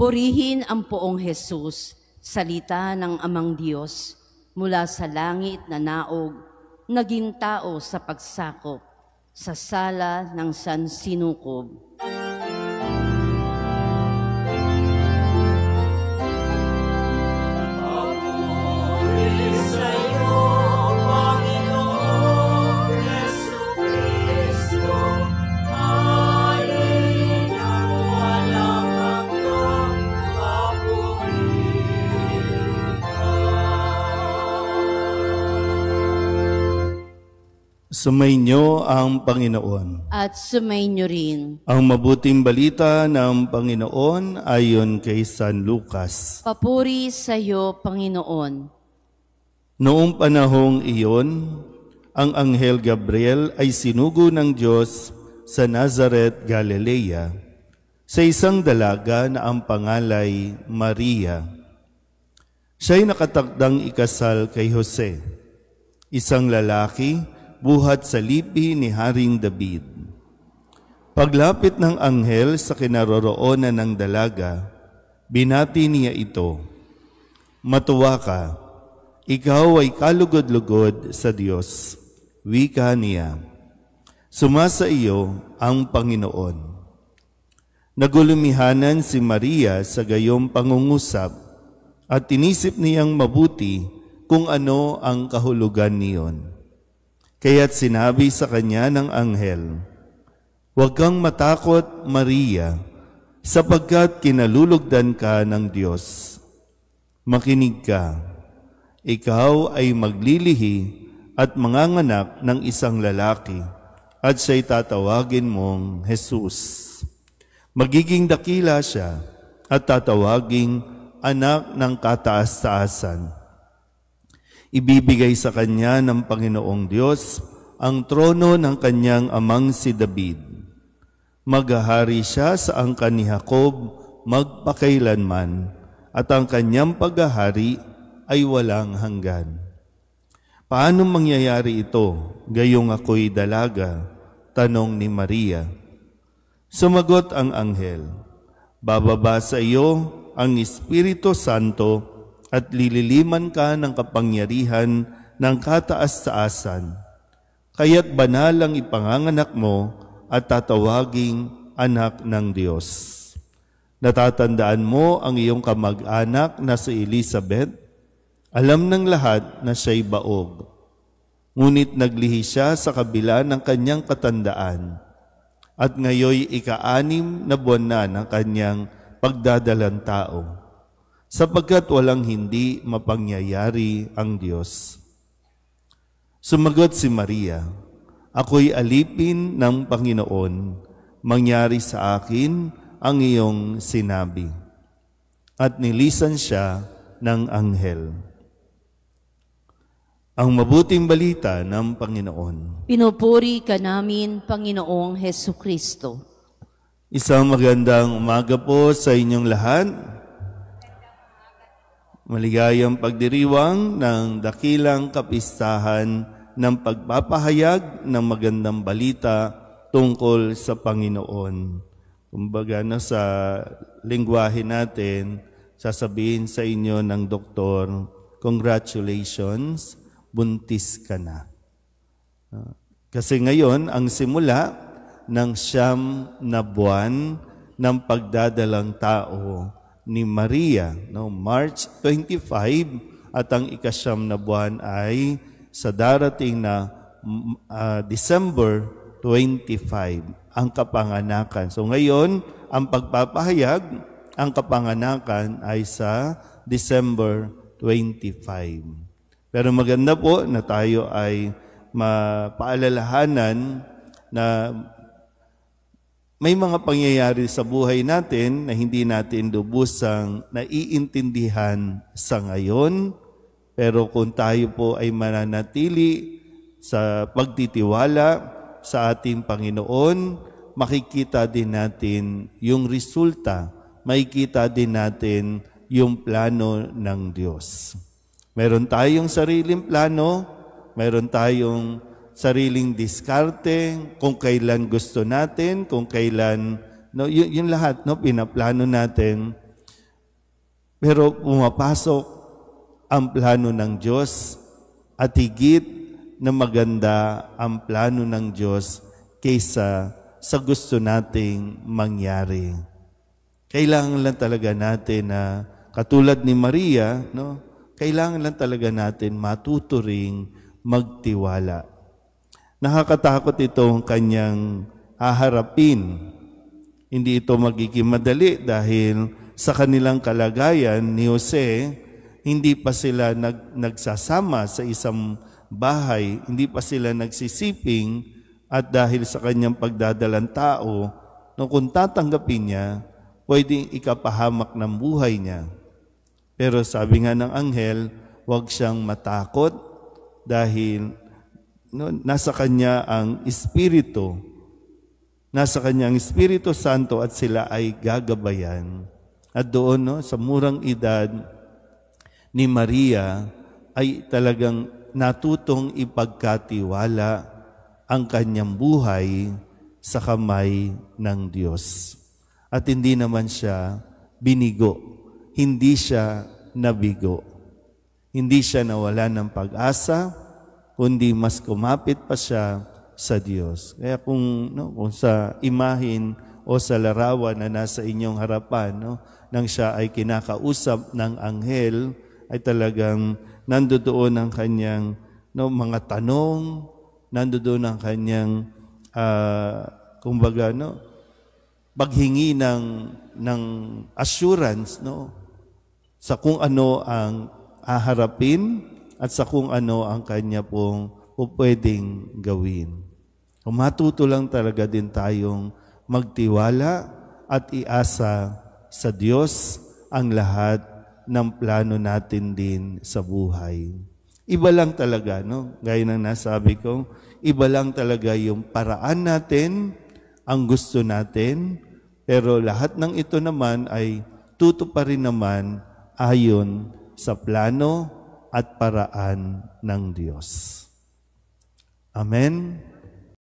Purihin ang poong Jesus, salita ng Amang Diyos, mula sa langit na naog, naging tao sa pagsakop, sa sala ng sansinukob. Sumainyo ang Panginoon. At sumainyo rin. Ang mabuting balita ng Panginoon ayon kay San Lucas. Papuri sa iyo, Panginoon. Noong panahong iyon, ang Anghel Gabriel ay sinugo ng Diyos sa Nazareth, Galilea, sa isang dalaga na ang pangalay Maria. Siya'y nakatakdang ikasal kay Jose, isang lalaki buhat sa lipi ni Haring David. Paglapit ng anghel sa kinaroroonan ng dalaga, binati niya ito, "Matuwa ka, ikaw ay kalugod-lugod sa Diyos." Wika niya, "Sumasa iyo ang Panginoon." Nagulumihanan si Maria sa gayong pangungusap at tinisip niyang mabuti kung ano ang kahulugan niyon. Kaya't sinabi sa kanya ng anghel, "Huwag kang matakot, Maria, sapagkat kinalulugdan ka ng Diyos. Makinig ka, ikaw ay maglilihi at manganganak ng isang lalaki, at siya'y tatawagin mong Jesus. Magiging dakila siya at tatawaging anak ng kataas-taasan. Ibibigay sa kanya ng Panginoong Diyos ang trono ng kanyang amang si David. Maghahari siya sa angkan ni Jacob magpakailanman, at ang kanyang paghahari ay walang hanggan." "Paano mangyayari ito, gayong ako'y dalaga?" tanong ni Maria. Sumagot ang anghel, "Bababa sa iyo ang Espiritu Santo at lililiman ka ng kapangyarihan ng kataas-taasan. Kaya't banal ang ipanganganak mo at tatawaging anak ng Diyos. Natatandaan mo ang iyong kamag-anak na si Elizabeth? Alam ng lahat na siya'y baog. Ngunit naglihi siya sa kabila ng kanyang katandaan, at ngayoy ika-6 na buwan na ng kanyang pagdadalang tao, sapagkat walang hindi mapangyayari ang Diyos." Sumagot si Maria, "Ako'y alipin ng Panginoon, mangyari sa akin ang iyong sinabi." At nilisan siya ng anghel. Ang mabuting balita ng Panginoon. Pinupuri ka namin, Panginoong Hesukristo. Isang magandang umaga po sa inyong lahat. Maligayang pagdiriwang ng dakilang kapistahan ng pagpapahayag ng magandang balita tungkol sa Panginoon. Kumbaga sa lingwahe natin, sasabihin sa inyo ng doktor, "Congratulations, buntis ka na." Kasi ngayon, ang simula ng 9 na buwan ng pagdadalang tao ni Maria, March 25, at ang ika-9 na buwan ay sa darating na December 25, ang kapanganakan. So ngayon, ang pagpapahayag, ang kapanganakan ay sa December 25. Pero maganda po na tayo ay mapaalalahanan na may mga pangyayari sa buhay natin na hindi natin lubusang naiintindihan sa ngayon, pero kung tayo po ay mananatili sa pagtitiwala sa ating Panginoon, makikita din natin yung resulta, makikita din natin yung plano ng Diyos. Meron tayong sariling plano, meron tayong sariling diskarte, kung kailan gusto natin, kung kailan, yun lahat, pinaplano natin. Pero pumapasok ang plano ng Diyos at higit na maganda ang plano ng Diyos kaysa sa gusto nating mangyari. Kailangan lang talaga natin na katulad ni Maria, no? Kailangan lang talaga natin matuto ring magtiwala. Nakakatakot itong kanyang haharapin. Hindi ito magiging madali dahil sa kanilang kalagayan ni Jose, hindi pa sila nagsasama sa isang bahay, hindi pa sila nagsisiping, at dahil sa kanyang pagdadalang tao, no, kung tatanggapin niya, pwedeng ikapahamak ng buhay niya. Pero sabi nga ng anghel, huwag siyang matakot dahil nasa kanya ang Espiritu. Nasa kanya ang Espiritu Santo at sila ay gagabayan. At doon, sa murang edad ni Maria, ay talagang natutong ipagkatiwala ang kanyang buhay sa kamay ng Diyos. At hindi naman siya binigo. Hindi siya nabigo. Hindi siya nawala ng pag-asa, kundi mas kumapit pa siya sa Diyos. Kaya kung sa imahin o sa larawan na nasa inyong harapan, nang siya ay kinakausap ng anghel, ay talagang nandoon ang kanyang mga tanong, nandoon ang kanyang paghingi ng assurance, sa kung ano ang haharapin at sa kung ano ang kanya pong pwedeng gawin. Kung matuto lang talaga din tayong magtiwala at iasa sa Diyos ang lahat ng plano natin din sa buhay. Iba lang talaga, gaya ng nasabi ko, iba lang talaga yung paraan natin, ang gusto natin, pero lahat ng ito naman ay tutuparin naman ayon sa plano at paraan ng Diyos. Amen.